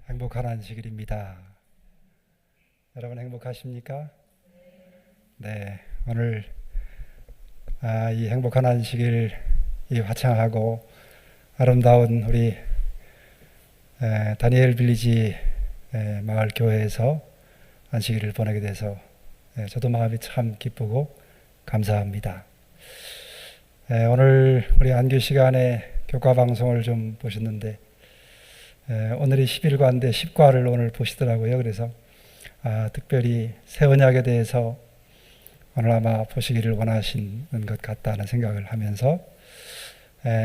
행복한 안식일입니다. 여러분 행복하십니까? 네, 오늘 이 행복한 안식일 이 화창하고 아름다운 우리 다니엘 빌리지 마을 교회에서 안식일을 보내게 돼서 저도 마음이 참 기쁘고 감사합니다. 오늘 우리 안교 시간에 교과 방송을 좀 보셨는데 오늘이 11과인데 10과를 오늘 보시더라고요. 그래서 특별히 새 언약에 대해서 오늘 아마 보시기를 원하시는 것 같다는 생각을 하면서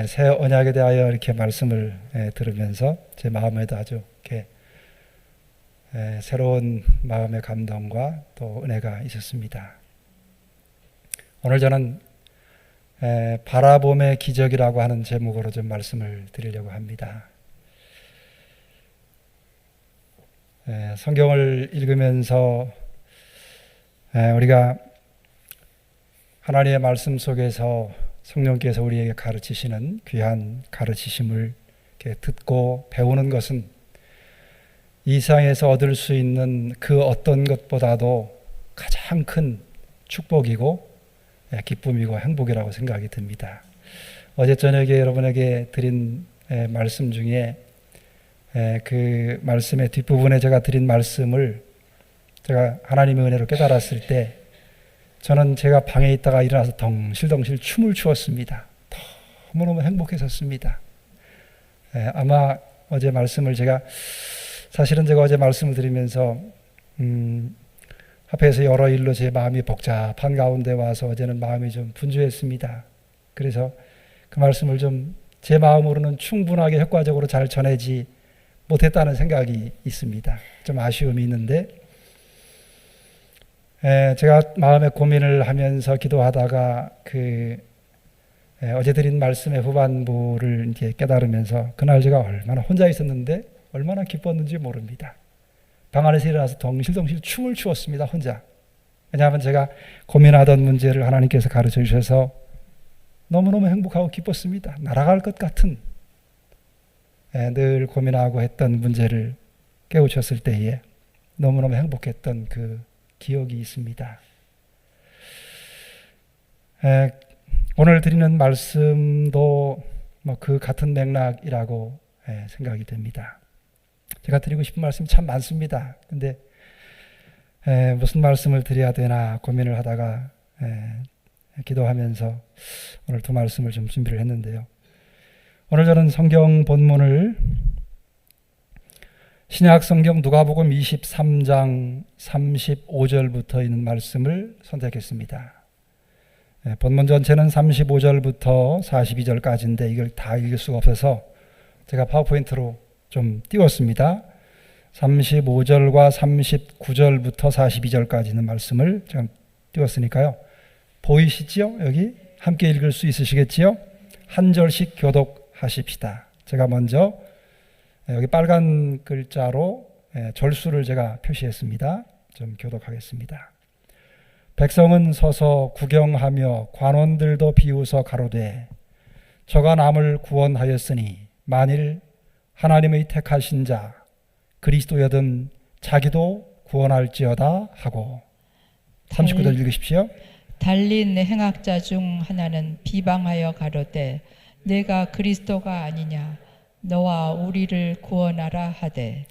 새 언약에 대하여 이렇게 말씀을 들으면서 제 마음에도 아주 이렇게 새로운 마음의 감동과 또 은혜가 있었습니다. 오늘 저는 바라봄의 기적이라고 하는 제목으로 좀 말씀을 드리려고 합니다. 성경을 읽으면서 우리가 하나님의 말씀 속에서 성령께서 우리에게 가르치시는 귀한 가르치심을 이렇게 듣고 배우는 것은 이 세상에서 얻을 수 있는 그 어떤 것보다도 가장 큰 축복이고 기쁨이고 행복이라고 생각이 듭니다. 어제 저녁에 여러분에게 드린 말씀 중에 그 말씀의 뒷부분에 제가 드린 말씀을 제가 하나님의 은혜로 깨달았을 때 저는 제가 방에 있다가 일어나서 덩실덩실 춤을 추었습니다. 너무너무 행복했었습니다. 아마 어제 말씀을 사실은 제가 어제 말씀을 드리면서 앞에서 여러 일로 제 마음이 복잡한 가운데 와서 어제는 마음이 좀 분주했습니다. 그래서 그 말씀을 좀 제 마음으로는 충분하게 효과적으로 잘 전하지 못했다는 생각이 있습니다. 좀 아쉬움이 있는데 제가 마음의 고민을 하면서 기도하다가 어제 드린 말씀의 후반부를 이제 깨달으면서 그날 제가 얼마나 혼자 있었는데 얼마나 기뻤는지 모릅니다. 방 안에서 일어나서 덩실덩실 춤을 추었습니다. 혼자. 왜냐하면 제가 고민하던 문제를 하나님께서 가르쳐 주셔서 너무너무 행복하고 기뻤습니다. 날아갈 것 같은 늘 고민하고 했던 문제를 깨우쳤을 때에 너무너무 행복했던 그 기억이 있습니다. 오늘 드리는 말씀도 그 같은 맥락이라고 생각이 됩니다. 제가 드리고 싶은 말씀이 참 많습니다. 근데 무슨 말씀을 드려야 되나 고민을 하다가 기도하면서 오늘 두 말씀을 좀 준비를 했는데요. 오늘 저는 성경 본문을 신약 성경 누가복음 23장 35절부터 있는 말씀을 선택했습니다. 본문 전체는 35절부터 42절까지인데 이걸 다 읽을 수가 없어서 제가 파워포인트로 좀 띄웠습니다. 35절과 39절부터 42절까지 있는 말씀을 제가 띄웠으니까요. 보이시죠? 여기 함께 읽을 수 있으시겠지요? 한 절씩 교독하십시다. 제가 먼저 여기 빨간 글자로 절수를 제가 표시했습니다. 좀 교독하겠습니다. 백성은 서서 구경하며 관원들도 비웃어 가로되 저가 남을 구원하였으니 만일 하나님의 택하신 자 그리스도여든 자기도 구원할지어다 하고 39절 읽으십시오. 달린 행악자 중 하나는 비방하여 가로되 내가 그리스도가 아니냐 너와 우리를 구원하라 하되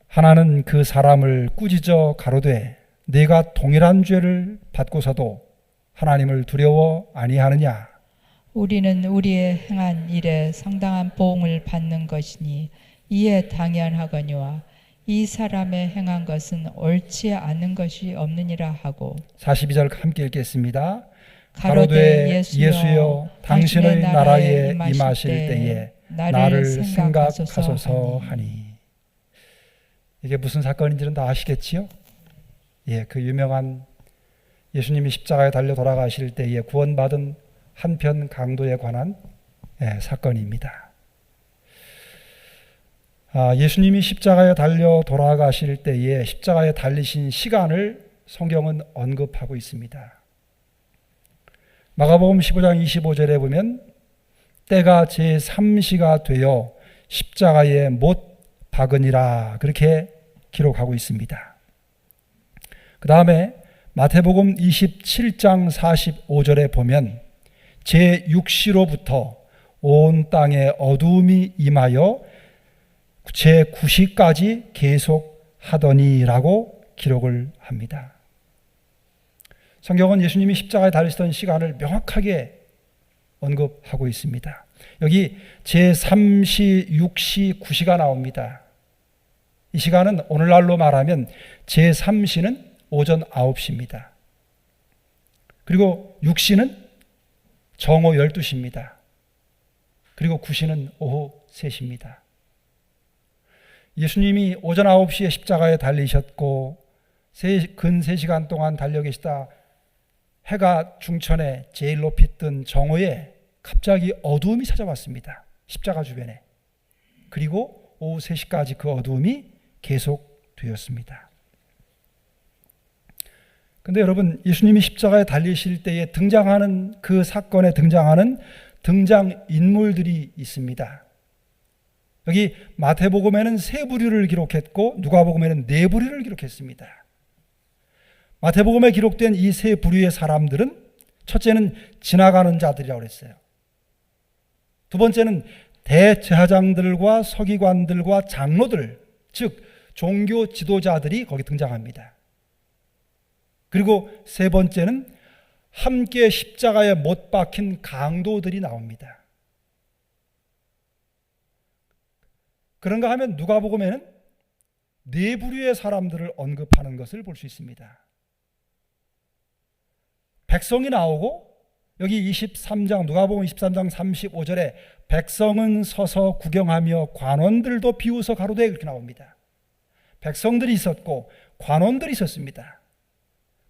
하나는 그 사람을 꾸짖어 가로되 네가 동일한 죄를 받고서도 하나님을 두려워 아니하느냐 우리는 우리의 행한 일에 상당한 보응을 받는 것이니 이에 당연하거니와 이 사람의 행한 것은 옳지 않은 것이 없느니라 하고 42절 함께 읽겠습니다. 가로되 예수여 당신의 나라에 임하실 때에 나를 생각하소서 하니 이게 무슨 사건인지는 다 아시겠지요? 그 유명한 예수님이 십자가에 달려 돌아가실 때에 구원받은 한편 강도에 관한 사건입니다. 예수님이 십자가에 달려 돌아가실 때에 십자가에 달리신 시간을 성경은 언급하고 있습니다. 마가복음 15장 25절에 보면 때가 제3시가 되어 십자가에 못 박으니라 그렇게 기록하고 있습니다. 그 다음에 마태복음 27장 45절에 보면 제6시로부터 온 땅에 어두움이 임하여 제9시까지 계속하더니라고 기록을 합니다. 성경은 예수님이 십자가에 달리시던 시간을 명확하게 언급하고 있습니다. 여기 제3시, 6시, 9시가 나옵니다. 이 시간은 오늘날로 말하면 제3시는 오전 9시입니다. 그리고 6시는 정오 12시입니다. 그리고 9시는 오후 3시입니다. 예수님이 오전 9시에 십자가에 달리셨고 근 3시간 동안 달려 계시다 해가 중천에 제일 높이 뜬 정오에 갑자기 어두움이 찾아왔습니다. 십자가 주변에. 그리고 오후 3시까지 그 어두움이 계속되었습니다. 근데 여러분, 예수님이 십자가에 달리실 때에 등장하는 그 사건에 등장하는 등장인물들이 있습니다. 여기 마태복음에는 3부류를 기록했고 누가복음에는 4부류를 기록했습니다. 마태복음에 기록된 이 3부류의 사람들은 첫째는 지나가는 자들이라고 그랬어요. 두 번째는 대제사장들과 서기관들과 장로들, 즉 종교 지도자들이 거기 등장합니다. 그리고 세 번째는 함께 십자가에 못 박힌 강도들이 나옵니다. 그런가 하면 누가복음에는 4부류의 사람들을 언급하는 것을 볼 수 있습니다. 백성이 나오고 여기 23장 누가복음 23장 35절에 백성은 서서 구경하며 관원들도 비웃어 가로되 그렇게 나옵니다. 백성들이 있었고 관원들이 있었습니다.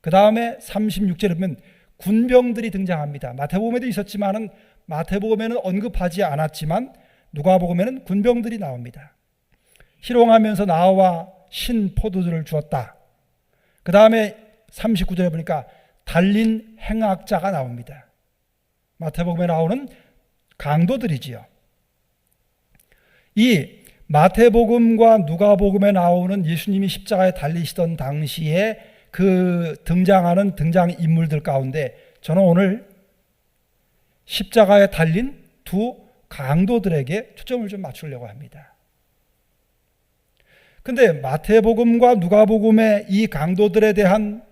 그 다음에 36절에 보면 군병들이 등장합니다. 마태복음에도 있었지만은 마태복음에는 언급하지 않았지만 누가복음에는 군병들이 나옵니다. 희롱하면서 나와 신 포도주를 주었다. 그 다음에 39절에 보니까 달린 행악자가 나옵니다. 마태복음에 나오는 강도들이지요. 이 마태복음과 누가복음에 나오는 예수님이 십자가에 달리시던 당시에 그 등장하는 등장인물들 가운데 저는 오늘 십자가에 달린 두 강도들에게 초점을 좀 맞추려고 합니다. 근데 마태복음과 누가복음의 이 강도들에 대한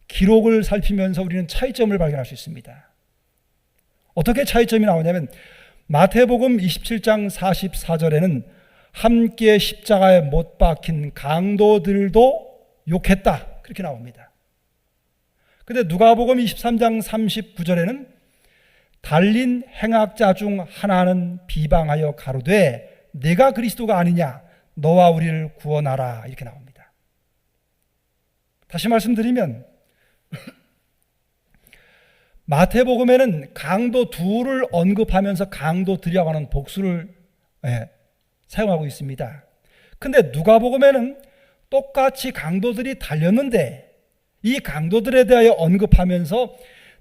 기록을 살피면서 우리는 차이점을 발견할 수 있습니다. 어떻게 차이점이 나오냐면 마태복음 27장 44절에는 함께 십자가에 못 박힌 강도들도 욕했다 그렇게 나옵니다. 그런데 누가복음 23장 39절에는 달린 행악자 중 하나는 비방하여 가로되 내가 그리스도가 아니냐 너와 우리를 구원하라 이렇게 나옵니다. 다시 말씀드리면 마태복음에는 강도 둘을 언급하면서 강도들이라고 하는 복수를 사용하고 있습니다. 근데 누가복음에는 똑같이 강도들이 달렸는데 이 강도들에 대하여 언급하면서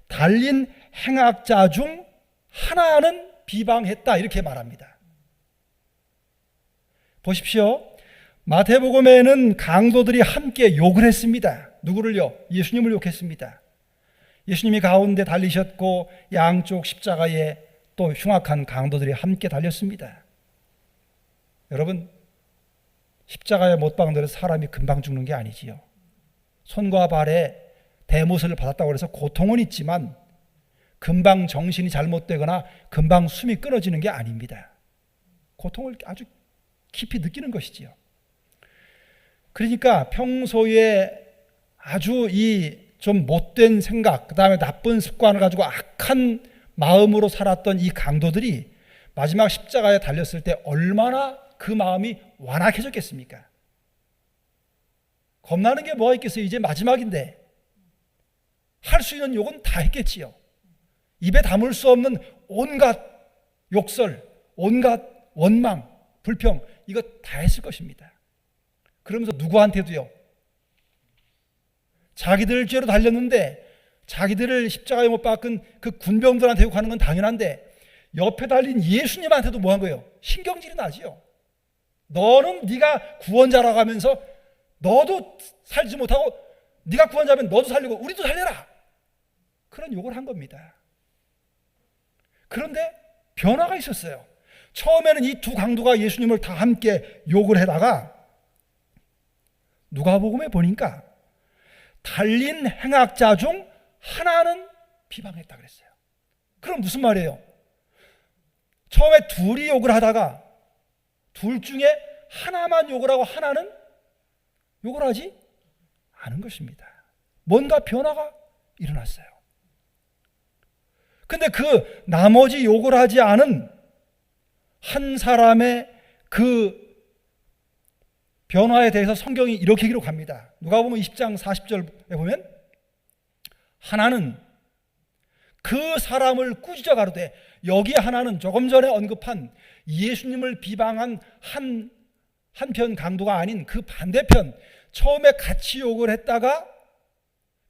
달린 행악자 중 하나는 비방했다 이렇게 말합니다. 보십시오. 마태복음에는 강도들이 함께 욕을 했습니다. 누구를요? 예수님을 욕했습니다. 예수님이 가운데 달리셨고 양쪽 십자가에 또 흉악한 강도들이 함께 달렸습니다. 여러분, 십자가에 못 박는 사람이 금방 죽는 게 아니지요. 손과 발에 대못을 받았다고 해서 고통은 있지만 금방 정신이 잘못되거나 금방 숨이 끊어지는 게 아닙니다. 고통을 아주 깊이 느끼는 것이지요. 그러니까 평소에 아주 좀 못된 생각, 그 다음에 나쁜 습관을 가지고 악한 마음으로 살았던 이 강도들이 마지막 십자가에 달렸을 때 얼마나 그 마음이 완악해졌겠습니까? 겁나는 게 뭐가 있겠어요? 이제 마지막인데 할 수 있는 욕은 다 했겠지요. 입에 담을 수 없는 온갖 욕설, 온갖 원망, 불평 이거 다 했을 것입니다. 그러면서 누구한테도요. 자기들 죄로 달렸는데 자기들을 십자가에 못 박은 그 군병들한테 욕하는 건 당연한데 옆에 달린 예수님한테도 뭐 한 거예요? 신경질이 나지요. 너는 네가 구원자라고 하면서 너도 살지 못하고 네가 구원자면 너도 살리고 우리도 살려라. 그런 욕을 한 겁니다. 그런데 변화가 있었어요. 처음에는 이 두 강도가 예수님을 다 함께 욕을 해다가 누가복음에 보니까 달린 행악자 중 하나는 비방했다 그랬어요. 그럼 무슨 말이에요? 처음에 둘이 욕을 하다가 둘 중에 하나만 욕을 하고 하나는 욕을 하지 않은 것입니다. 뭔가 변화가 일어났어요. 근데 그 나머지 욕을 하지 않은 한 사람의 그 변화에 대해서 성경이 이렇게 기록합니다. 누가복음 20장 40절에 보면 하나는 그 사람을 꾸짖어 가로되, 여기 하나는 조금 전에 언급한 예수님을 비방한 한편 강도가 아닌 그 반대편, 처음에 같이 욕을 했다가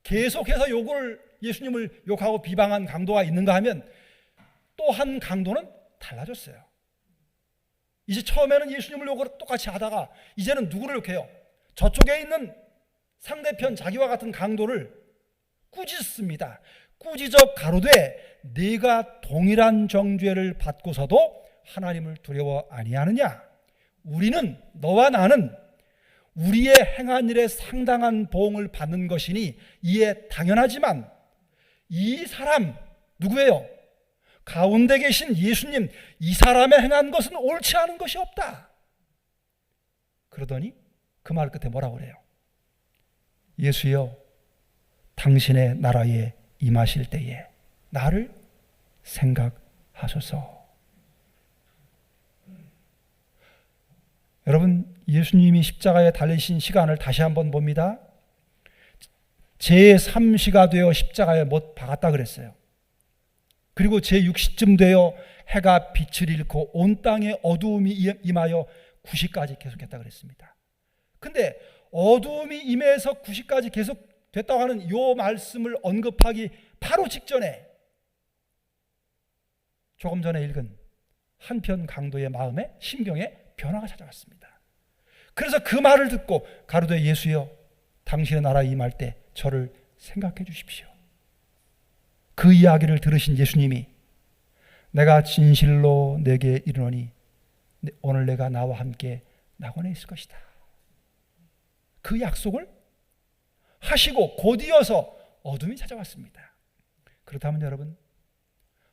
계속해서 예수님을 욕하고 비방한 강도가 있는가 하면 또 한 강도는 달라졌어요. 이제 처음에는 예수님을 욕을 똑같이 하다가 이제는 누구를 욕해요? 저쪽에 있는 상대편 자기와 같은 강도를 꾸짖습니다. 꾸짖어 가로되, 네가 동일한 정죄를 받고서도 하나님을 두려워 아니하느냐? 우리는, 너와 나는 우리의 행한 일에 상당한 보응을 받는 것이니 이에 당연하지만 이 사람 누구예요? 가운데 계신 예수님, 이 사람의 행한 것은 옳지 않은 것이 없다. 그러더니 그 말 끝에 뭐라고 그래요? 예수여, 당신의 나라에 임하실 때에 나를 생각하소서. 여러분, 예수님이 십자가에 달리신 시간을 다시 한번 봅니다. 제3시가 되어 십자가에 못 박았다 그랬어요. 그리고 제6시쯤 되어 해가 빛을 잃고 온 땅에 어두움이 임하여 9시까지 계속했다 그랬습니다. 근데 어두움이 임해서 9시까지 계속 됐다고 하는 이 말씀을 언급하기 바로 직전에 조금 전에 읽은 한편 강도의 마음에, 심경에 변화가 찾아왔습니다. 그래서 그 말을 듣고 가로되, 예수여, 당신의 나라에 임할 때 저를 생각해 주십시오. 그 이야기를 들으신 예수님이 내가 진실로 내게 이르노니 오늘 내가 나와 함께 낙원에 있을 것이다. 그 약속을 하시고 곧이어서 어둠이 찾아왔습니다. 그렇다면 여러분,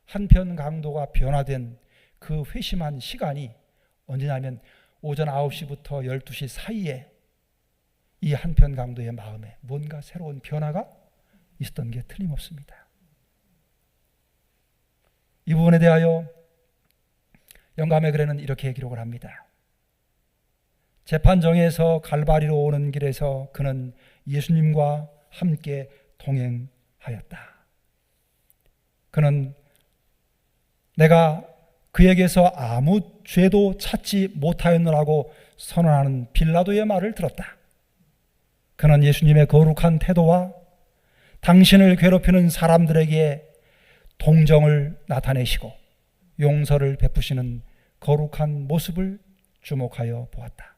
한편 강도가 변화된 그 회심한 시간이 언제냐면 오전 9시부터 12시 사이에 이 한편 강도의 마음에 뭔가 새로운 변화가 있었던 게 틀림없습니다. 이 부분에 대하여 영감의 글에는 이렇게 기록을 합니다. 재판정에서 갈바리로 오는 길에서 그는 예수님과 함께 동행하였다. 그는 내가 그에게서 아무 죄도 찾지 못하였노라고 선언하는 빌라도의 말을 들었다. 그는 예수님의 거룩한 태도와 당신을 괴롭히는 사람들에게 동정을 나타내시고 용서를 베푸시는 거룩한 모습을 주목하여 보았다.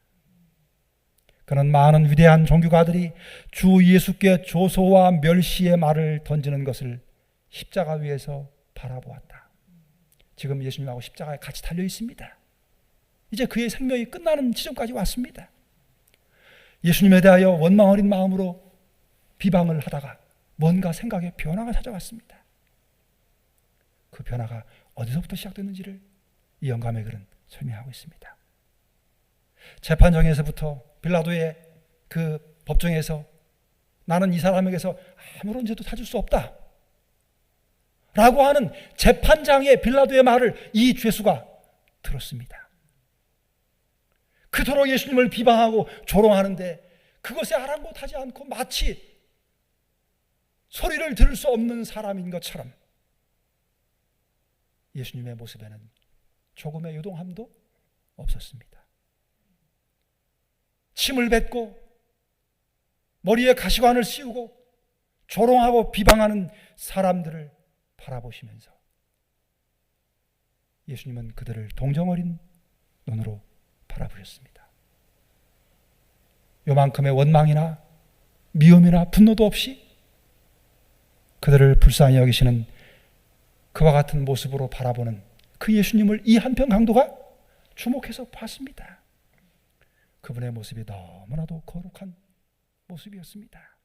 그는 많은 위대한 종교가들이 주 예수께 조소와 멸시의 말을 던지는 것을 십자가 위에서 바라보았다. 지금 예수님하고 십자가에 같이 달려 있습니다. 이제 그의 생명이 끝나는 지점까지 왔습니다. 예수님에 대하여 원망 어린 마음으로 비방을 하다가 뭔가 생각에 변화가 찾아왔습니다. 그 변화가 어디서부터 시작됐는지를 이 영감의 글은 설명하고 있습니다. 재판정에서부터 빌라도의 그 법정에서 나는 이 사람에게서 아무런 죄도 찾을 수 없다 라고 하는 재판장의 빌라도의 말을 이 죄수가 들었습니다. 그토록 예수님을 비방하고 조롱하는데 그것에 아랑곳하지 않고 마치 소리를 들을 수 없는 사람인 것처럼 예수님의 모습에는 조금의 요동함도 없었습니다. 침을 뱉고 머리에 가시관을 씌우고 조롱하고 비방하는 사람들을 바라보시면서 예수님은 그들을 동정 어린 눈으로 바라보셨습니다. 요만큼의 원망이나 미움이나 분노도 없이 그들을 불쌍히 여기시는 그와 같은 모습으로 바라보는 그 예수님을 이 한편 강도가 주목해서 봤습니다. 그분의 모습이 너무나도 거룩한 모습이었습니다.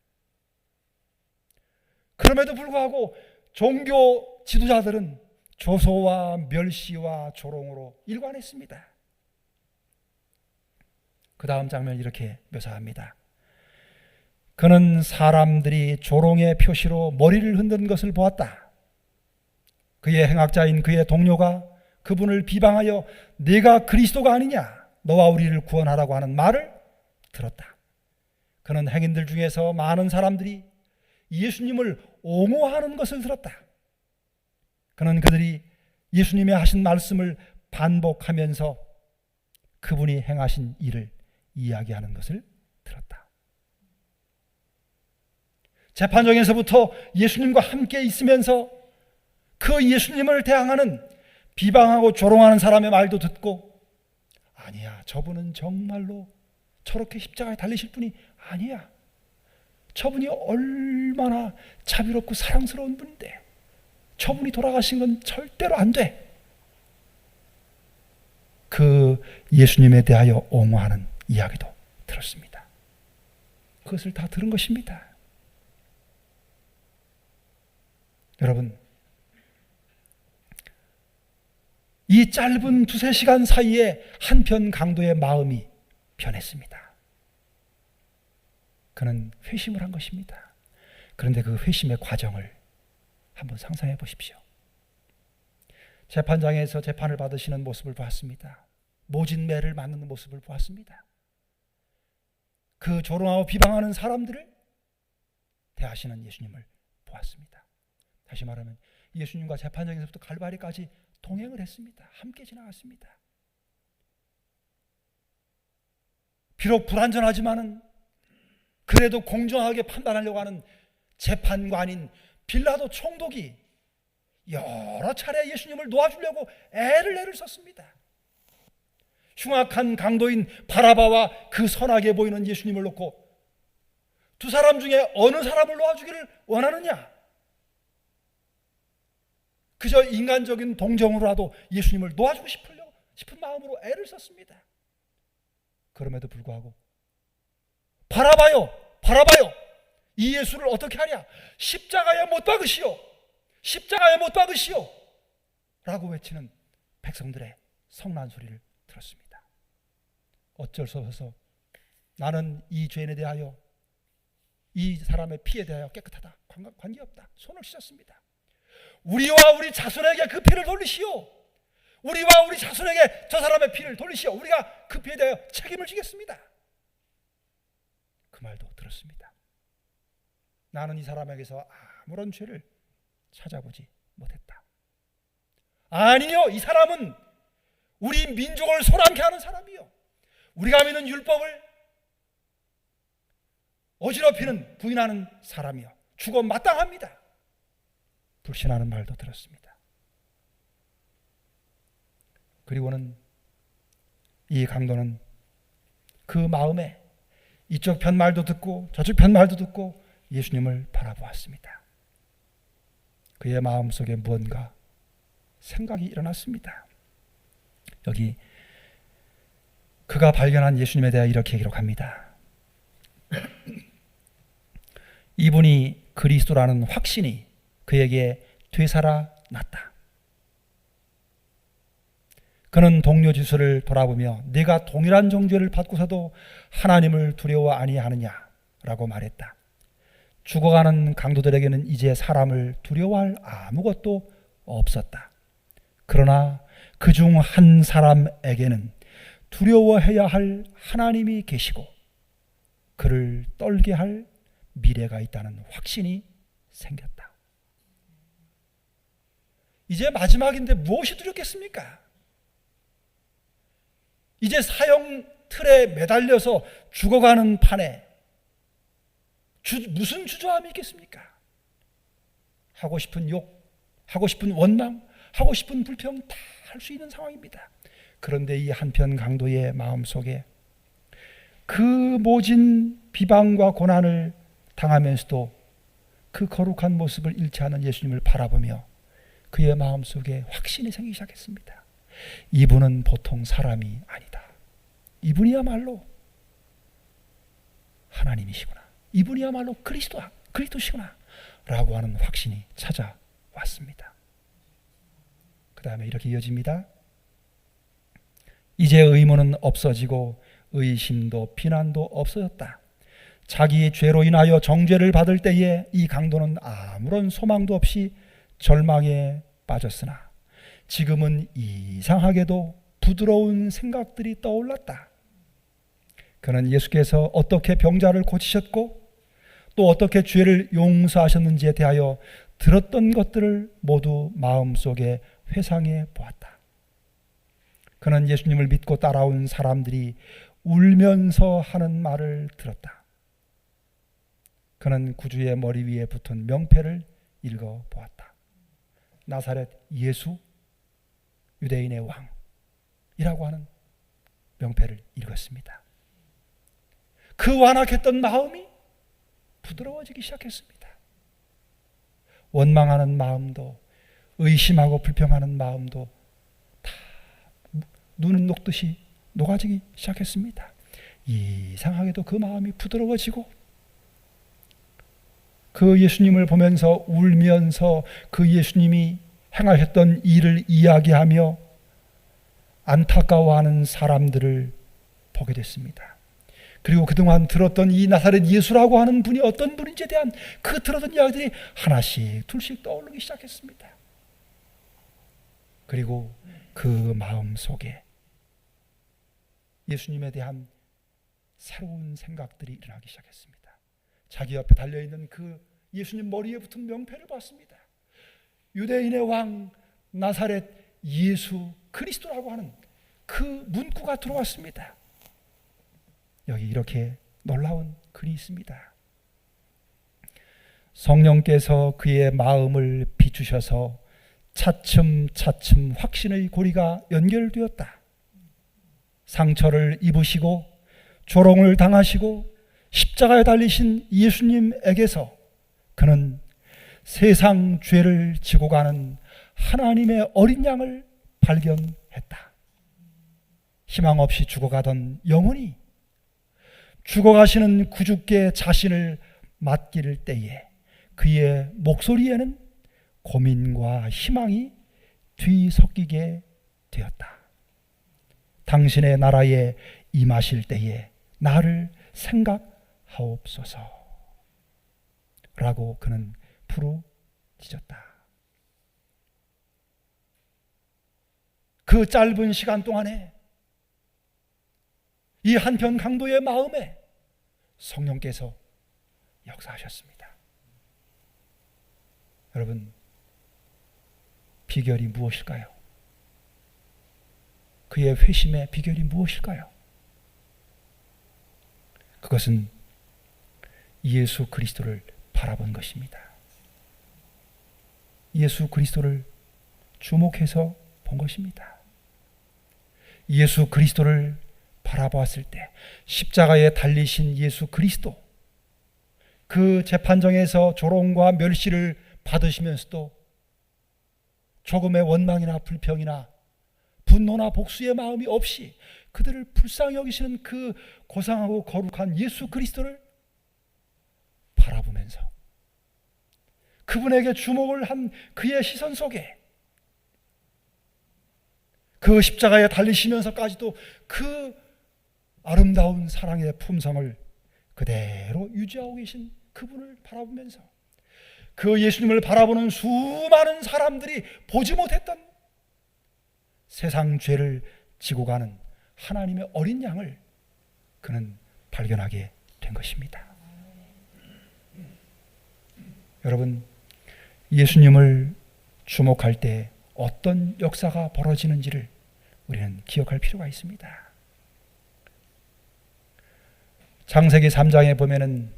그럼에도 불구하고 종교 지도자들은 조소와 멸시와 조롱으로 일관했습니다. 그 다음 장면을 이렇게 묘사합니다. 그는 사람들이 조롱의 표시로 머리를 흔드는 것을 보았다. 그의 행악자인 그의 동료가 그분을 비방하여 네가 그리스도가 아니냐, 너와 우리를 구원하라고 하는 말을 들었다. 그는 행인들 중에서 많은 사람들이 예수님을 옹호하는 것을 들었다. 그는 그들이 예수님의 하신 말씀을 반복하면서 그분이 행하신 일을 이야기하는 것을 들었다. 재판정에서부터 예수님과 함께 있으면서 그 예수님을 대항하는 비방하고 조롱하는 사람의 말도 듣고, 아니야, 저분은 정말로 저렇게 십자가에 달리실 분이 아니야, 저분이 얼마나 자비롭고 사랑스러운 분인데 저분이 돌아가신 건 절대로 안 돼. 그 예수님에 대하여 옹호하는 이야기도 들었습니다. 그것을 다 들은 것입니다. 여러분, 이 짧은 두세 시간 사이에 한편 강도의 마음이 변했습니다. 그는 회심을 한 것입니다. 그런데 그 회심의 과정을 한번 상상해 보십시오. 재판장에서 재판을 받으시는 모습을 보았습니다. 모진 매를 맞는 모습을 보았습니다. 그 조롱하고 비방하는 사람들을 대하시는 예수님을 보았습니다. 다시 말하면 예수님과 재판장에서부터 갈바리까지 동행을 했습니다. 함께 지나갔습니다. 비록 불완전하지만은 그래도 공정하게 판단하려고 하는 재판관인 빌라도 총독이 여러 차례 예수님을 놓아주려고 애를 썼습니다. 흉악한 강도인 바라바와 그 선하게 보이는 예수님을 놓고 두 사람 중에 어느 사람을 놓아주기를 원하느냐? 그저 인간적인 동정으로라도 예수님을 놓아주고 싶은 마음으로 애를 썼습니다. 그럼에도 불구하고 바라바요, 바라바요, 이 예수를 어떻게 하랴? 십자가에 못 박으시오, 십자가에 못 박으시오 라고 외치는 백성들의 성난 소리를 들었습니다. 어쩔 수 없어서 나는 이 죄에 대하여, 이 사람의 피에 대하여 깨끗하다, 관계없다, 손을 씻었습니다. 우리와 우리 자손에게 그 피를 돌리시오, 우리와 우리 자손에게 저 사람의 피를 돌리시오, 우리가 그 피에 대하여 책임을 지겠습니다. 그 말도 들었습니다. 나는 이 사람에게서 아무런 죄를 찾아보지 못했다. 아니요, 이 사람은 우리 민족을 소란케 하는 사람이요, 우리가 믿는 율법을 어지럽히는, 부인하는 사람이요, 죽어 마땅합니다. 불신하는 말도 들었습니다. 그리고는 이 강도는 그 마음에 이쪽 편 말도 듣고 저쪽 편 말도 듣고 예수님을 바라보았습니다. 그의 마음속에 무언가 생각이 일어났습니다. 여기 그가 발견한 예수님에 대해 이렇게 기록합니다. 이분이 그리스도라는 확신이 그에게 되살아났다. 그는 동료 지수를 돌아보며 네가 동일한 정죄를 받고서도 하나님을 두려워 아니하느냐라고 말했다. 죽어가는 강도들에게는 이제 사람을 두려워할 아무것도 없었다. 그러나 그중 한 사람에게는 두려워해야 할 하나님이 계시고 그를 떨게 할 미래가 있다는 확신이 생겼다. 이제 마지막인데 무엇이 두렵겠습니까? 이제 사형 틀에 매달려서 죽어가는 판에 무슨 주저함이 있겠습니까? 하고 싶은 욕, 하고 싶은 원망, 하고 싶은 불평 다 할 수 있는 상황입니다. 그런데 이 한편 강도의 마음속에 그 모진 비방과 고난을 당하면서도 그 거룩한 모습을 잃지 않은 예수님을 바라보며 그의 마음속에 확신이 생기기 시작했습니다. 이분은 보통 사람이 아니다. 이분이야말로 하나님이시구나. 이분이야말로 그리스도시구나 라고 하는 확신이 찾아왔습니다. 그 다음에 이렇게 이어집니다. 이제 의문은 없어지고 의심도 비난도 없어졌다. 자기의 죄로 인하여 정죄를 받을 때에 이 강도는 아무런 소망도 없이 절망에 빠졌으나 지금은 이상하게도 부드러운 생각들이 떠올랐다. 그는 예수께서 어떻게 병자를 고치셨고 또 어떻게 죄를 용서하셨는지에 대하여 들었던 것들을 모두 마음속에 회상해 보았다. 그는 예수님을 믿고 따라온 사람들이 울면서 하는 말을 들었다. 그는 구주의 머리 위에 붙은 명패를 읽어보았다. 나사렛 예수, 유대인의 왕이라고 하는 명패를 읽었습니다. 그 완악했던 마음이 부드러워지기 시작했습니다. 원망하는 마음도 의심하고 불평하는 마음도 다 눈은 녹듯이 녹아지기 시작했습니다. 이상하게도 그 마음이 부드러워지고 그 예수님을 보면서 울면서 그 예수님이 행하셨던 일을 이야기하며 안타까워하는 사람들을 보게 됐습니다. 그리고 그동안 들었던 이 나사렛 예수라고 하는 분이 어떤 분인지에 대한 그 들었던 이야기들이 하나씩 둘씩 떠오르기 시작했습니다. 그리고 그 마음 속에 예수님에 대한 새로운 생각들이 일어나기 시작했습니다. 자기 옆에 달려있는 그 예수님 머리에 붙은 명패를 봤습니다. 유대인의 왕 나사렛 예수 그리스도라고 하는 그 문구가 들어왔습니다. 여기 이렇게 놀라운 글이 있습니다. 성령께서 그의 마음을 비추셔서 차츰차츰 확신의 고리가 연결되었다. 상처를 입으시고 조롱을 당하시고 십자가에 달리신 예수님에게서 그는 세상 죄를 지고 가는 하나님의 어린 양을 발견했다. 희망 없이 죽어가던 영혼이 죽어가시는 구주께 자신을 맡길 때에 그의 목소리에는 고민과 희망이 뒤섞이게 되었다. 당신의 나라에 임하실 때에 나를 생각하옵소서 라고 그는 부르짖었다. 그 짧은 시간 동안에 이 한편 강도의 마음에 성령께서 역사하셨습니다. 여러분, 비결이 무엇일까요? 그의 회심의 비결이 무엇일까요? 그것은 예수 그리스도를 바라본 것입니다. 예수 그리스도를 주목해서 본 것입니다. 예수 그리스도를 바라보았을 때 십자가에 달리신 예수 그리스도, 그 재판정에서 조롱과 멸시를 받으시면서도 조금의 원망이나 불평이나 분노나 복수의 마음이 없이 그들을 불쌍히 여기시는 그 고상하고 거룩한 예수 그리스도를 바라보면서 그분에게 주목을 한 그의 시선 속에 그 십자가에 달리시면서까지도 그 아름다운 사랑의 품성을 그대로 유지하고 계신 그분을 바라보면서 그 예수님을 바라보는 수많은 사람들이 보지 못했던 세상 죄를 지고 가는 하나님의 어린 양을 그는 발견하게 된 것입니다. 여러분, 예수님을 주목할 때 어떤 역사가 벌어지는지를 우리는 기억할 필요가 있습니다. 창세기 3장에 보면은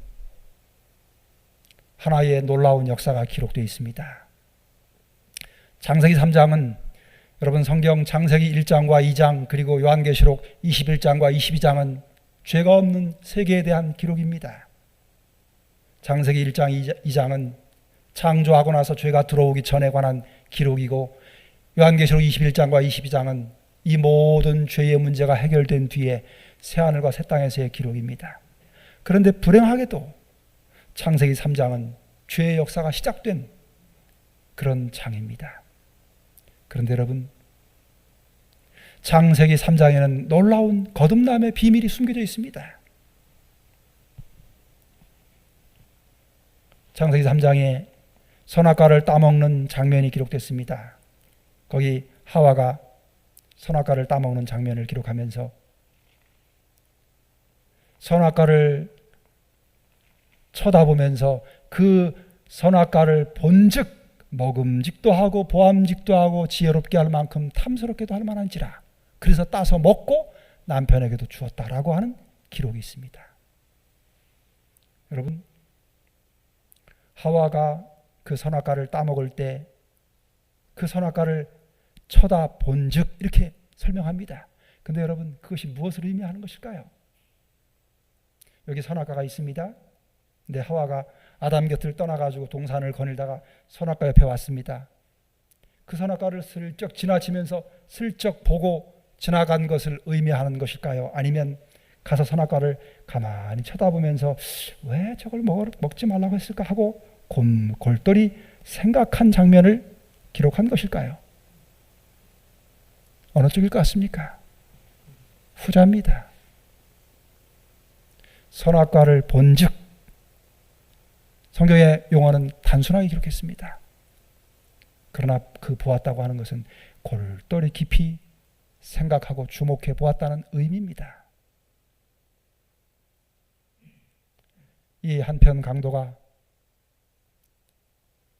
하나의 놀라운 역사가 기록되어 있습니다. 창세기 3장은 여러분 성경 창세기 1장과 2장 그리고 요한계시록 21장과 22장은 죄가 없는 세계에 대한 기록입니다. 창세기 1장 2장은 창조하고 나서 죄가 들어오기 전에 관한 기록이고, 요한계시록 21장과 22장은 이 모든 죄의 문제가 해결된 뒤에 새하늘과 새 땅에서의 기록입니다. 그런데 불행하게도 창세기 3장은 죄의 역사가 시작된 그런 장입니다. 그런데 여러분, 창세기 3장에는 놀라운 거듭남의 비밀이 숨겨져 있습니다. 창세기 3장에 선악과를 따먹는 장면이 기록됐습니다. 거기 하와가 선악과를 따먹는 장면을 기록하면서 선악과를 쳐다보면서 그 선악과를 본즉 먹음직도 하고 보암직도 하고 지혜롭게 할 만큼 탐스럽게도 할 만한지라, 그래서 따서 먹고 남편에게도 주었다라고 하는 기록이 있습니다. 여러분, 하와가 그 선악과를 따먹을 때 그 선악과를 쳐다본즉 이렇게 설명합니다. 근데 여러분, 그것이 무엇을 의미하는 것일까요? 여기 선악과가 있습니다. 근데 하와가 아담 곁을 떠나가지고 동산을 거닐다가 선악과 옆에 왔습니다. 그 선악과를 슬쩍 지나치면서 슬쩍 보고 지나간 것을 의미하는 것일까요? 아니면 가서 선악과를 가만히 쳐다보면서 왜 저걸 먹지 말라고 했을까 하고 골똘히 생각한 장면을 기록한 것일까요? 어느 쪽일 것 같습니까? 후자입니다. 선악과를 본즉, 성경의 용어는 단순하게 기록했습니다. 그러나 그 보았다고 하는 것은 골똘히 깊이 생각하고 주목해 보았다는 의미입니다. 이 한편 강도가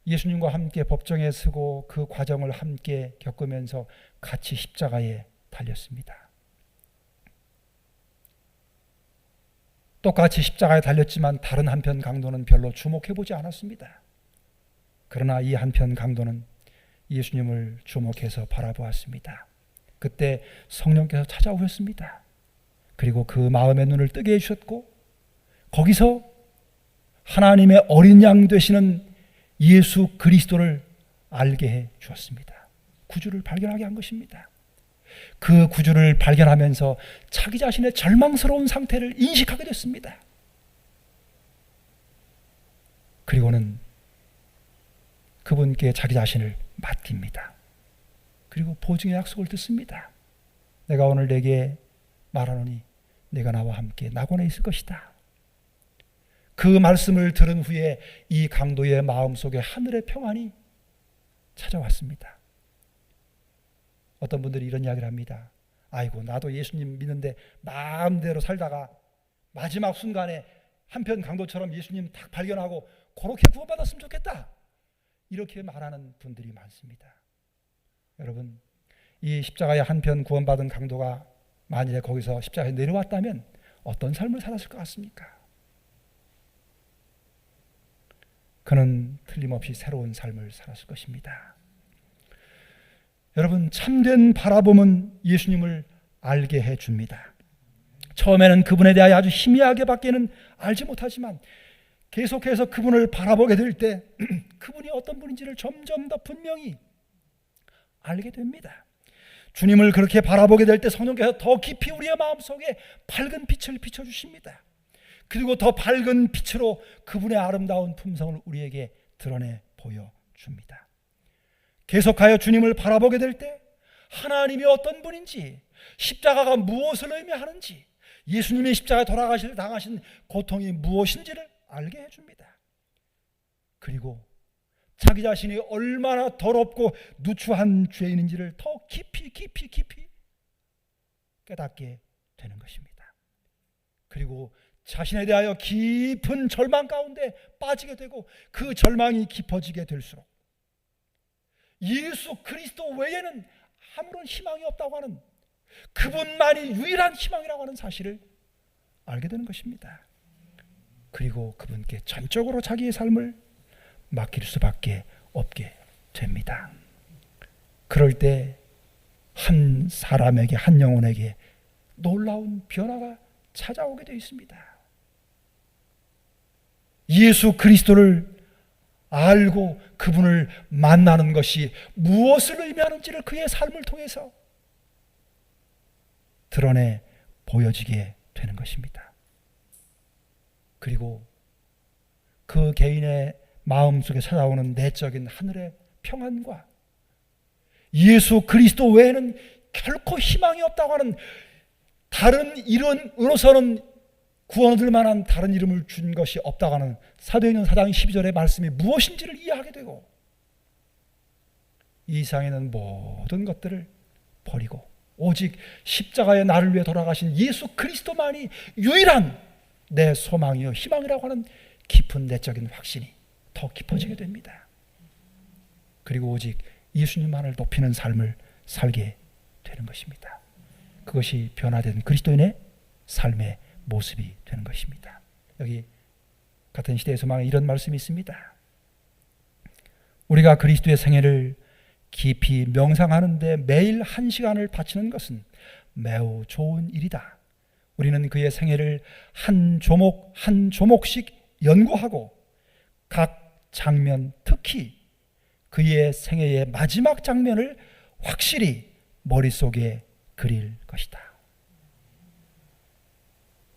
예수님과 함께 법정에 서고 그 과정을 함께 겪으면서 같이 십자가에 달렸습니다. 똑같이 십자가에 달렸지만 다른 한편 강도는 별로 주목해보지 않았습니다. 그러나 이 한편 강도는 예수님을 주목해서 바라보았습니다. 그때 성령께서 찾아오셨습니다. 그리고 그 마음의 눈을 뜨게 해주셨고, 거기서 하나님의 어린 양 되시는 예수 그리스도를 알게 해 주었습니다. 구주를 발견하게 한 것입니다. 그 구주를 발견하면서 자기 자신의 절망스러운 상태를 인식하게 됐습니다. 그리고는 그분께 자기 자신을 맡깁니다. 그리고 보증의 약속을 듣습니다. 내가 오늘 내게 말하노니 내가 나와 함께 낙원에 있을 것이다. 그 말씀을 들은 후에 이 강도의 마음속에 하늘의 평안이 찾아왔습니다. 어떤 분들이 이런 이야기를 합니다. 아이고, 나도 예수님 믿는데 마음대로 살다가 마지막 순간에 한편 강도처럼 예수님 딱 발견하고 그렇게 구원받았으면 좋겠다, 이렇게 말하는 분들이 많습니다. 여러분, 이 십자가의 한편 구원받은 강도가 만일에 거기서 십자가에 내려왔다면 어떤 삶을 살았을 것 같습니까? 그는 틀림없이 새로운 삶을 살았을 것입니다. 여러분, 참된 바라봄은 예수님을 알게 해줍니다. 처음에는 그분에 대하여 아주 희미하게밖에는 알지 못하지만 계속해서 그분을 바라보게 될 때 그분이 어떤 분인지를 점점 더 분명히 알게 됩니다. 주님을 그렇게 바라보게 될 때 성령께서 더 깊이 우리의 마음속에 밝은 빛을 비춰주십니다. 그리고 더 밝은 빛으로 그분의 아름다운 품성을 우리에게 드러내 보여줍니다. 계속하여 주님을 바라보게 될 때 하나님이 어떤 분인지, 십자가가 무엇을 의미하는지, 예수님이 십자가에 돌아가실 당하신 고통이 무엇인지를 알게 해줍니다. 그리고 자기 자신이 얼마나 더럽고 누추한 죄인인지를 더 깊이 깨닫게 되는 것입니다. 그리고 자신에 대하여 깊은 절망 가운데 빠지게 되고 그 절망이 깊어지게 될수록 예수 그리스도 외에는 아무런 희망이 없다고 하는, 그분만이 유일한 희망이라고 하는 사실을 알게 되는 것입니다. 그리고 그분께 전적으로 자기의 삶을 맡길 수밖에 없게 됩니다. 그럴 때 한 사람에게, 한 영혼에게 놀라운 변화가 찾아오게 되어 있습니다. 예수 그리스도를 알고 그분을 만나는 것이 무엇을 의미하는지를 그의 삶을 통해서 드러내 보여지게 되는 것입니다. 그리고 그 개인의 마음속에 찾아오는 내적인 하늘의 평안과 예수 그리스도 외에는 결코 희망이 없다고 하는 다른 이름으로서는 구원 얻을 만한 다른 이름을 준 것이 없다고 하는 사도행전 4장 12절의 말씀이 무엇인지를 이해하게 되고 이 세상에는 모든 것들을 버리고 오직 십자가에 나를 위해 돌아가신 예수 그리스도만이 유일한 내 소망이요 희망이라고 하는 깊은 내적인 확신이 더 깊어지게 됩니다. 그리고 오직 예수님만을 높이는 삶을 살게 되는 것입니다. 그것이 변화된 그리스도인의 삶의 모습이 되는 것입니다. 여기 같은 시대에서만 이런 말씀이 있습니다. 우리가 그리스도의 생애를 깊이 명상하는데 매일 1시간을 바치는 것은 매우 좋은 일이다. 우리는 그의 생애를 한 조목 한 조목씩 연구하고 각 장면, 특히 그의 생애의 마지막 장면을 확실히 머릿속에 그릴 것이다.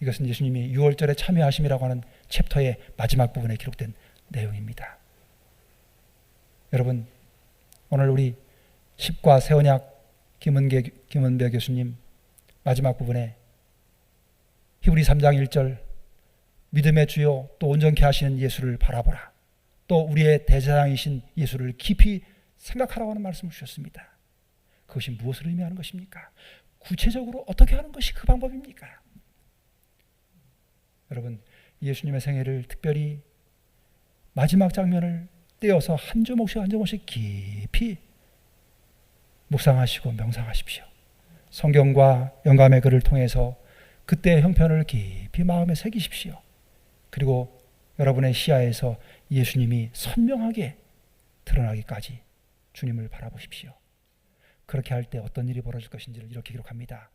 이것은 예수님이 6월절에 참여하심이라고 하는 챕터의 마지막 부분에 기록된 내용입니다. 여러분, 오늘 우리 십과 세언약 김은배 교수님 마지막 부분에 히브리 3장 1절 믿음의 주요 또 온전케 하시는 예수를 바라보라. 또 우리의 대제사장이신 예수를 깊이 생각하라고 하는 말씀을 주셨습니다. 그것이 무엇을 의미하는 것입니까? 구체적으로 어떻게 하는 것이 그 방법입니까? 여러분, 예수님의 생애를 특별히 마지막 장면을 떼어서 한 조목씩 한 조목씩 깊이 묵상하시고 명상하십시오. 성경과 영감의 글을 통해서 그때의 형편을 깊이 마음에 새기십시오. 그리고 여러분의 시야에서 예수님이 선명하게 드러나기까지 주님을 바라보십시오. 그렇게 할 때 어떤 일이 벌어질 것인지를 이렇게 기록합니다.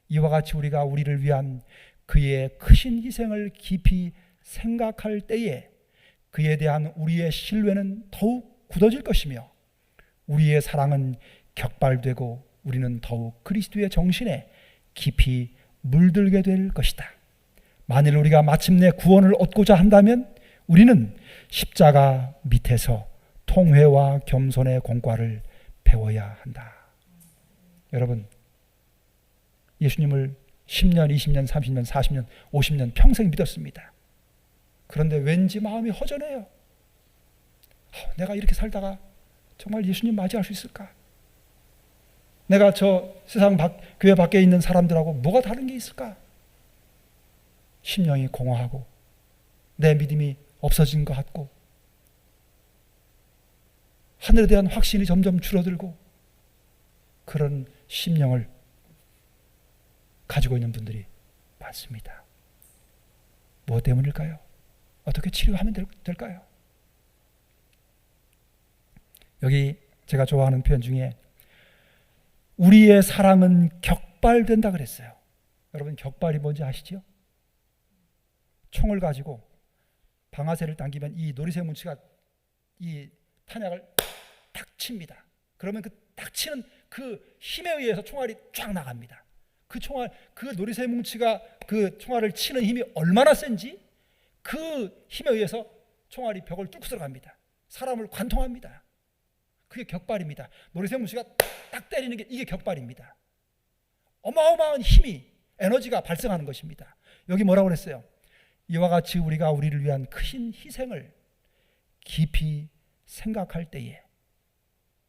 이와 같이 우리가 우리를 위한 그의 크신 희생을 깊이 생각할 때에 그에 대한 우리의 신뢰는 더욱 굳어질 것이며 우리의 사랑은 격발되고 우리는 더욱 그리스도의 정신에 깊이 물들게 될 것이다. 만일 우리가 마침내 구원을 얻고자 한다면 우리는 십자가 밑에서 통회와 겸손의 공과를 배워야 한다. 여러분, 예수님을 10년, 20년, 30년, 40년, 50년 평생 믿었습니다. 그런데 왠지 마음이 허전해요. 내가 이렇게 살다가 정말 예수님 맞이할 수 있을까? 내가 저 세상 교회 밖에 있는 사람들하고 뭐가 다른 게 있을까? 심령이 공허하고 내 믿음이 없어진 것 같고 하늘에 대한 확신이 점점 줄어들고 그런 심령을 가지고 있는 분들이 많습니다. 무엇 때문일까요? 어떻게 치료하면 될까요? 여기 제가 좋아하는 표현 중에 우리의 사랑은 격발된다 그랬어요. 여러분, 격발이 뭔지 아시죠? 총을 가지고 방아쇠를 당기면 이 노리쇠 문치가 이 탄약을 탁 칩니다. 그러면 그 탁 치는 그 힘에 의해서 총알이 쫙 나갑니다. 그 노리쇠 뭉치가 그 총알을 치는 힘이 얼마나 센지 그 힘에 의해서 총알이 벽을 뚫고 들어갑니다. 사람을 관통합니다. 그게 격발입니다. 노리쇠 뭉치가 딱 때리는 게 이게 격발입니다. 어마어마한 힘이 에너지가 발생하는 것입니다. 여기 뭐라고 그랬어요? 이와 같이 우리가 우리를 위한 크신 희생을 깊이 생각할 때에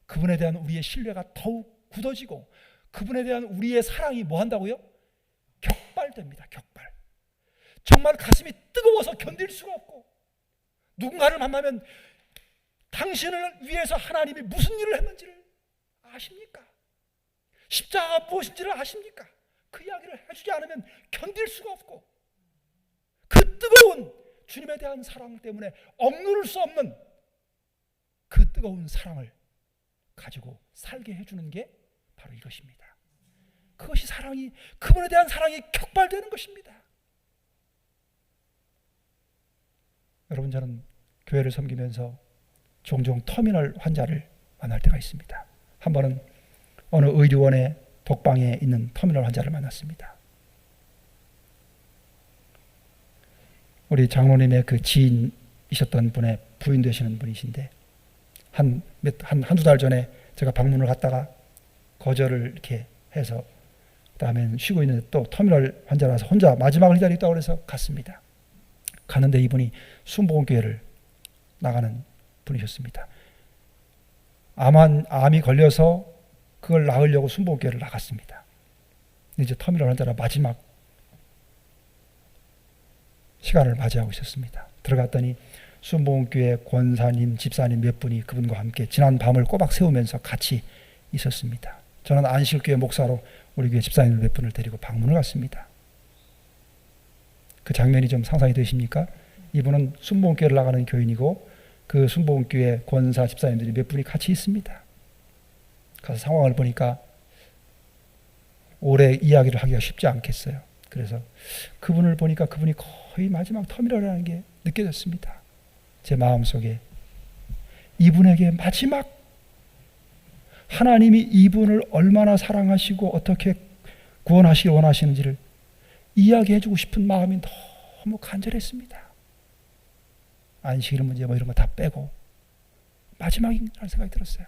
그분에 대한 우리의 신뢰가 더욱 굳어지고 그분에 대한 우리의 사랑이 뭐 한다고요? 격발됩니다. 격발. 정말 가슴이 뜨거워서 견딜 수가 없고 누군가를 만나면 당신을 위해서 하나님이 무슨 일을 했는지를 아십니까? 십자가가 무엇인지를 아십니까? 그 이야기를 해주지 않으면 견딜 수가 없고 그 뜨거운 주님에 대한 사랑 때문에 억누를 수 없는 그 뜨거운 사랑을 가지고 살게 해주는 게 바로 이것입니다. 그것이 사랑이, 그분에 대한 사랑이 격발되는 것입니다. 여러분, 저는 교회를 섬기면서 종종 터미널 환자를 만날 때가 있습니다. 한 번은 어느 의료원의 독방에 있는 터미널 환자를 만났습니다. 우리 장로님의 그 지인이셨던 분의 부인 되시는 분이신데 한두 달 전에 제가 방문을 갔다가 거절을 이렇게 해서 그다음엔 쉬고 있는데 또 터미널 환자라서 혼자 마지막을 기다리겠다고 그래서 갔습니다. 가는데 이분이 순복음교회를 나가는 분이셨습니다. 암이 걸려서 그걸 낳으려고 순복음교회를 나갔습니다. 이제 터미널 환자라 마지막 시간을 맞이하고 있었습니다. 들어갔더니 순복음교회 권사님, 집사님 몇 분이 그분과 함께 지난 밤을 꼬박 세우면서 같이 있었습니다. 저는 안식교회 목사로 우리 교회 집사님 몇 분을 데리고 방문을 갔습니다. 그 장면이 좀 상상이 되십니까? 이분은 순복음교회를 나가는 교인이고 그 순복음교회 권사 집사님들이 몇 분이 같이 있습니다. 가서 상황을 보니까 오래 이야기를 하기가 쉽지 않겠어요. 그래서 그분을 보니까 그분이 거의 마지막 터미널이라는 게 느껴졌습니다. 제 마음속에 이분에게 마지막 하나님이 이분을 얼마나 사랑하시고 어떻게 구원하시길 원하시는지를 이야기해주고 싶은 마음이 너무 간절했습니다. 안식일 문제 뭐 이런 거 다 빼고 마지막이라는 생각이 들었어요.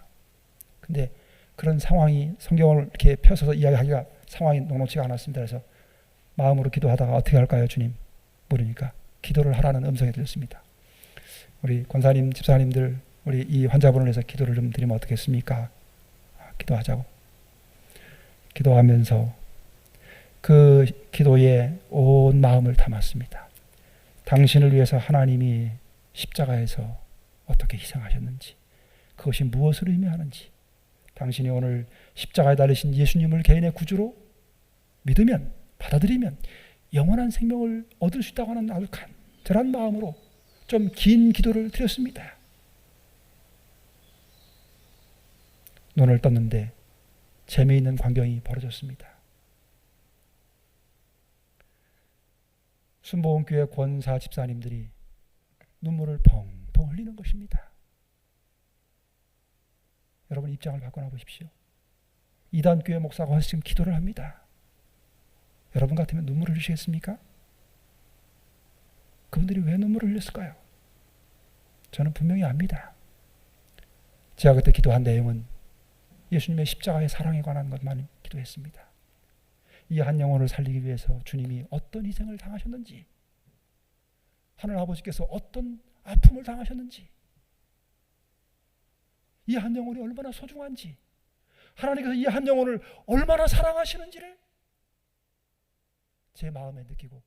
근데 그런 상황이 성경을 이렇게 펴서서 이야기하기가 상황이 녹록지가 않았습니다. 그래서 마음으로 기도하다가 어떻게 할까요, 주님? 물으니까 기도를 하라는 음성이 들렸습니다. 우리 권사님, 집사님들, 우리 이 환자분을 위해서 기도를 좀 드리면 어떻겠습니까? 기도하자고. 기도하면서 그 기도에 온 마음을 담았습니다. 당신을 위해서 하나님이 십자가에서 어떻게 희생하셨는지, 그것이 무엇을 의미하는지, 당신이 오늘 십자가에 달리신 예수님을 개인의 구주로 믿으면, 받아들이면 영원한 생명을 얻을 수 있다고 하는 아주 간절한 마음으로 좀 긴 기도를 드렸습니다. 눈을 떴는데 재미있는 광경이 벌어졌습니다. 순복음교회 권사 집사님들이 눈물을 펑펑 흘리는 것입니다. 여러분 입장을 바꿔놔 보십시오. 이단교회 목사가 와서 지금 기도를 합니다. 여러분 같으면 눈물을 흘리시겠습니까? 그분들이 왜 눈물을 흘렸을까요? 저는 분명히 압니다. 제가 그때 기도한 내용은 예수님의 십자가의 사랑에 관한 것만 기도했습니다. 이 한 영혼을 살리기 위해서 주님이 어떤 희생을 당하셨는지, 하늘 아버지께서 어떤 아픔을 당하셨는지, 이 한 영혼이 얼마나 소중한지, 하나님께서 이 한 영혼을 얼마나 사랑하시는지를 제 마음에 느끼고,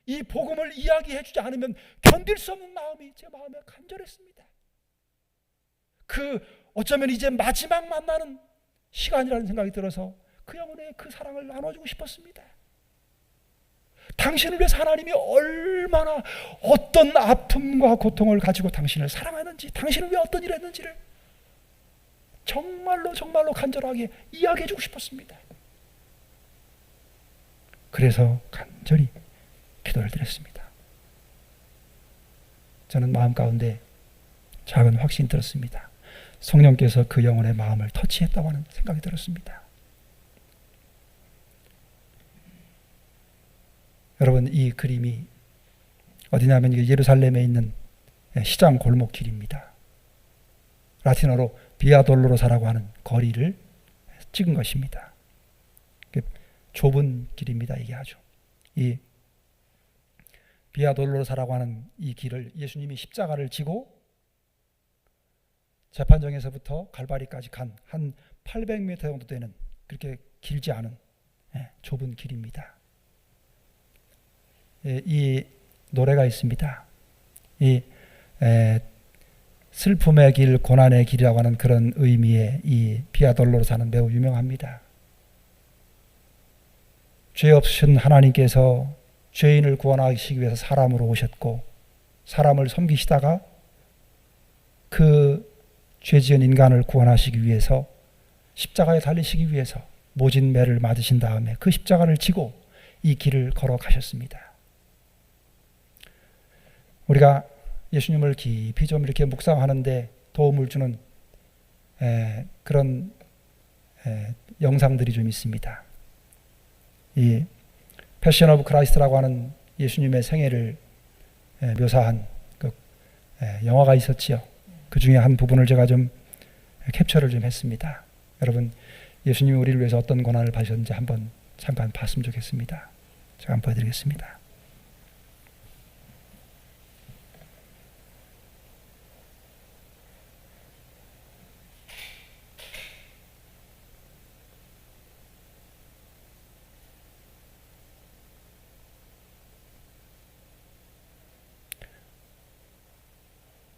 이 복음을 이야기해 주지 않으면 견딜 수 없는 마음이 제 마음에 간절했습니다. 어쩌면 이제 마지막 만나는 시간이라는 생각이 들어서 그 영혼의 그 사랑을 나눠주고 싶었습니다. 당신을 위해서 하나님이 얼마나 어떤 아픔과 고통을 가지고 당신을 사랑하는지, 당신을 위해 어떤 일을 했는지를 정말로 간절하게 이야기해주고 싶었습니다. 그래서 간절히 기도를 드렸습니다. 저는 마음 가운데 작은 확신이 들었습니다. 성령께서 그 영혼의 마음을 터치했다고 하는 생각이 들었습니다. 여러분, 이 그림이 어디냐면 예루살렘에 있는 시장 골목길입니다. 라틴어로 비아돌로로사라고 하는 거리를 찍은 것입니다. 좁은 길입니다. 이게 아주. 이 비아돌로로사라고 하는 이 길을 예수님이 십자가를 지고 재판정에서부터 갈바리까지 간 한 800m 정도 되는, 그렇게 길지 않은 좁은 길입니다. 이 노래가 있습니다. 이 슬픔의 길, 고난의 길이라고 하는 그런 의미의 이 비아돌로로사는 매우 유명합니다. 죄 없으신 하나님께서 죄인을 구원하시기 위해서 사람으로 오셨고, 사람을 섬기시다가 그 죄지은 인간을 구원하시기 위해서 십자가에 달리시기 위해서 모진 매를 맞으신 다음에 그 십자가를 지고 이 길을 걸어가셨습니다. 우리가 예수님을 깊이 좀 이렇게 묵상하는데 도움을 주는 그런 영상들이 좀 있습니다. 이 패션 오브 크라이스트라고 하는 예수님의 생애를 묘사한 그 영화가 있었지요. 그 중에 한 부분을 제가 좀 캡처를 좀 했습니다. 여러분, 예수님이 우리를 위해서 어떤 고난을 받으셨는지 한번 잠깐 봤으면 좋겠습니다. 제가 한번 보여드리겠습니다.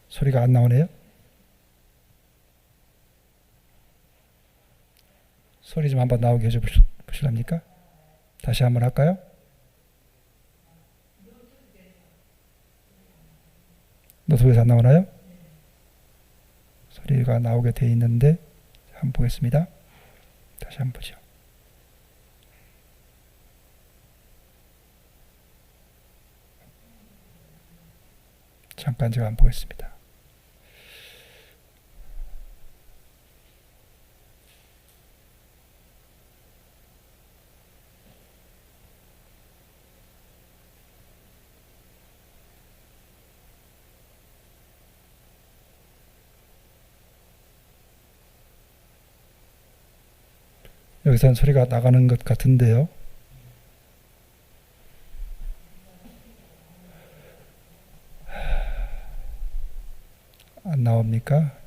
소리가 안 나오네요. 소리 좀 한번 나오게 해줘 보실랍니까? 다시 한번 할까요? 노트북에서 안 나오나요? 소리가 나오게 돼 있는데 한번 보겠습니다. 다시 한번 보죠. 잠깐 제가 한번 보겠습니다. 여기서는 소리가 나가는 것 같은데요. 안 나옵니까?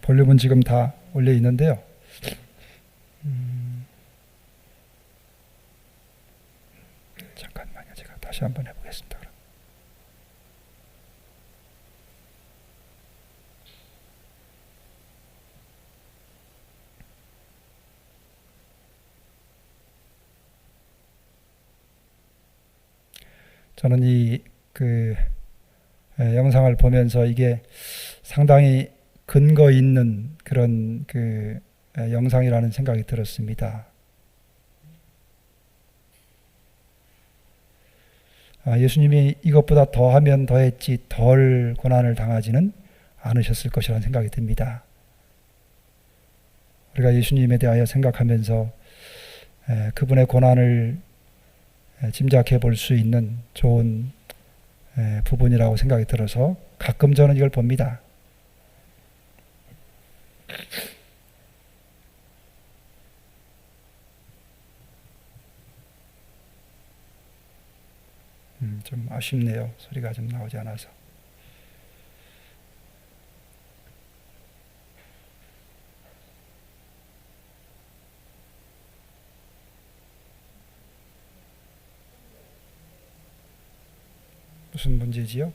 볼륨은 지금 다 올려 있는데요. 잠깐만요. 제가 다시 한번 해보겠습니다. 그럼. 저는 영상을 보면서 이게 상당히 근거 있는 그런 영상이라는 생각이 들었습니다. 예수님이 이것보다 더하면 더했지 덜 고난을 당하지는 않으셨을 것이라는 생각이 듭니다. 우리가 예수님에 대하여 생각하면서 그분의 고난을 짐작해 볼 수 있는 좋은 부분이라고 생각이 들어서 가끔 저는 이걸 봅니다. 좀 아쉽네요. 소리가 좀 나오지 않아서. 무슨 문제지요?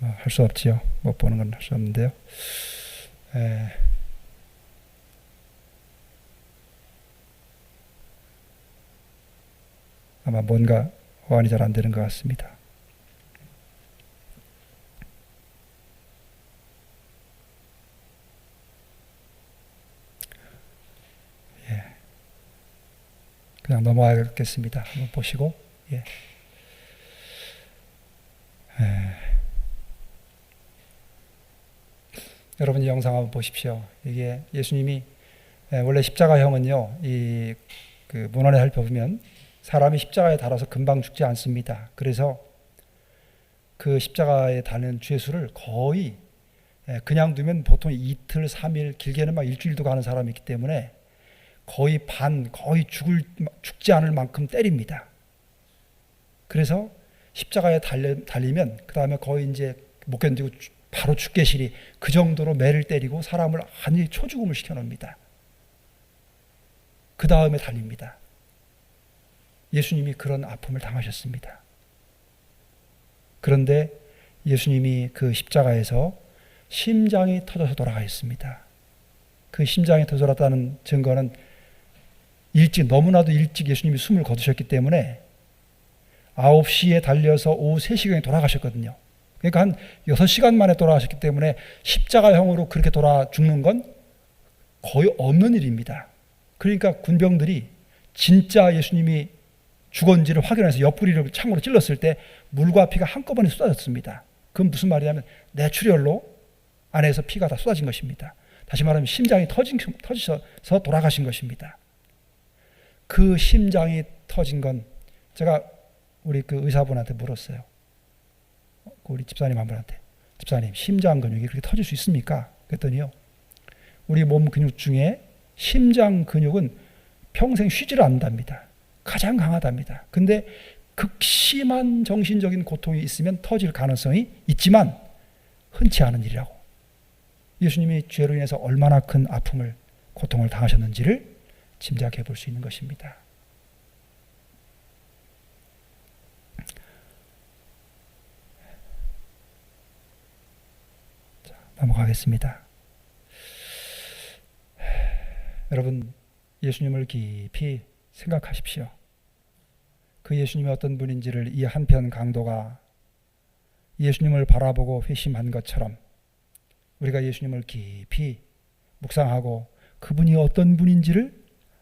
할 수 없지요. 못 보는 건 할 수 없는데요. 아마 뭔가 호환이 잘 안 되는 것 같습니다. 그냥 넘어가겠습니다. 한번 보시고. 여러분 이 영상 한번 보십시오. 이게 예수님이 원래 십자가형은요, 문헌에 살펴보면 사람이 십자가에 달아서 금방 죽지 않습니다. 그래서 그 십자가에 달는 죄수를 거의 그냥 두면 보통 이틀, 3일, 길게는 막 일주일도 가는 사람이 있기 때문에 거의 죽지 않을 만큼 때립니다. 그래서 십자가에 달리면 그 다음에 거의 이제 못 견디고 바로 죽게실이 그 정도로 매를 때리고 사람을 완전히 초죽음을 시켜놓습니다. 그 다음에 달립니다. 예수님이 그런 아픔을 당하셨습니다. 그런데 예수님이 그 십자가에서 심장이 터져서 돌아가셨습니다. 그 심장이 터져 돌아갔다는 증거는 너무나도 일찍 예수님이 숨을 거두셨기 때문에 9시에 달려서 오후 3시경에 돌아가셨거든요. 그러니까 한 6시간 만에 돌아가셨기 때문에 십자가형으로 그렇게 돌아 죽는 건 거의 없는 일입니다. 그러니까 군병들이 진짜 예수님이 죽었는지를 확인해서 옆구리를 창으로 찔렀을 때 물과 피가 한꺼번에 쏟아졌습니다. 그건 무슨 말이냐면 뇌출혈로 안에서 피가 다 쏟아진 것입니다. 다시 말하면 심장이 터지셔서 돌아가신 것입니다. 그 심장이 터진 건 제가 우리 그 의사분한테 물었어요. 우리 집사님 한 분한테, 집사님 심장 근육이 그렇게 터질 수 있습니까? 그랬더니요, 우리 몸 근육 중에 심장 근육은 평생 쉬지를 않는답니다. 가장 강하답니다. 근데 극심한 정신적인 고통이 있으면 터질 가능성이 있지만 흔치 않은 일이라고. 예수님이 죄로 인해서 얼마나 큰 아픔을, 고통을 당하셨는지를 짐작해 볼 수 있는 것입니다. 자, 넘어가겠습니다. 여러분, 예수님을 깊이 생각하십시오. 그 예수님이 어떤 분인지를 이 한편 강도가 예수님을 바라보고 회심한 것처럼 우리가 예수님을 깊이 묵상하고 그분이 어떤 분인지를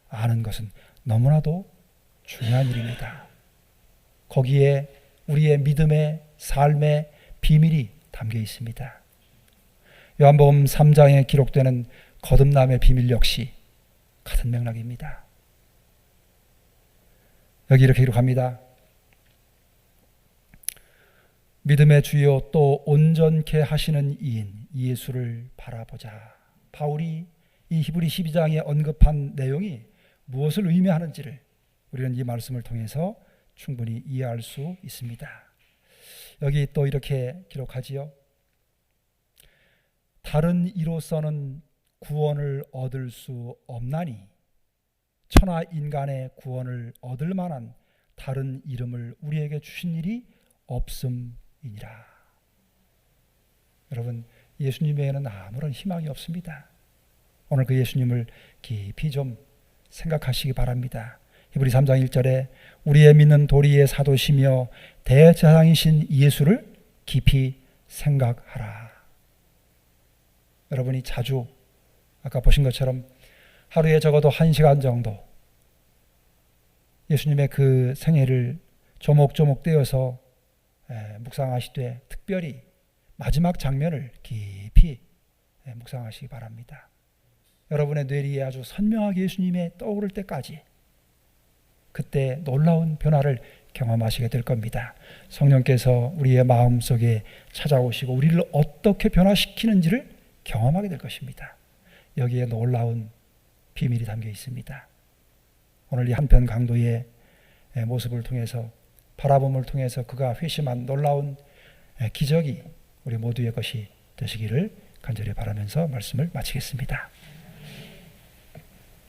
아는 것은 너무나도 중요한 일입니다. 거기에 우리의 믿음의 삶의 비밀이 담겨 있습니다. 요한복음 3장에 기록되는 거듭남의 비밀 역시 같은 맥락입니다. 여기 이렇게 기록합니다. 믿음의 주요 또 온전케 하시는 이인 예수를 바라보자. 바울이 이 히브리 12장에 언급한 내용이 무엇을 의미하는지를 우리는 이 말씀을 통해서 충분히 이해할 수 있습니다. 여기 또 이렇게 기록하지요. 다른 이로서는 구원을 얻을 수 없나니 천하 인간의 구원을 얻을 만한 다른 이름을 우리에게 주신 일이 없음이니라. 여러분, 예수님 외에는 아무런 희망이 없습니다. 오늘 그 예수님을 깊이 좀 생각하시기 바랍니다. 히브리 3장 1절에 우리의 믿는 도리의 사도시며 대제사장이신 예수를 깊이 생각하라. 여러분이 자주 아까 보신 것처럼 하루에 적어도 1시간 정도 예수님의 그 생애를 조목조목 떼어서 묵상하시되 특별히 마지막 장면을 깊이 묵상하시기 바랍니다. 여러분의 뇌리에 아주 선명하게 예수님의 떠오를 때까지 그때 놀라운 변화를 경험하시게 될 겁니다. 성령께서 우리의 마음속에 찾아오시고 우리를 어떻게 변화시키는지를 경험하게 될 것입니다. 여기에 놀라운 비밀이 담겨 있습니다. 오늘 이 한편 강도의 모습을 통해서, 바라봄을 통해서 그가 회심한 놀라운 기적이 우리 모두의 것이 되시기를 간절히 바라면서 말씀을 마치겠습니다.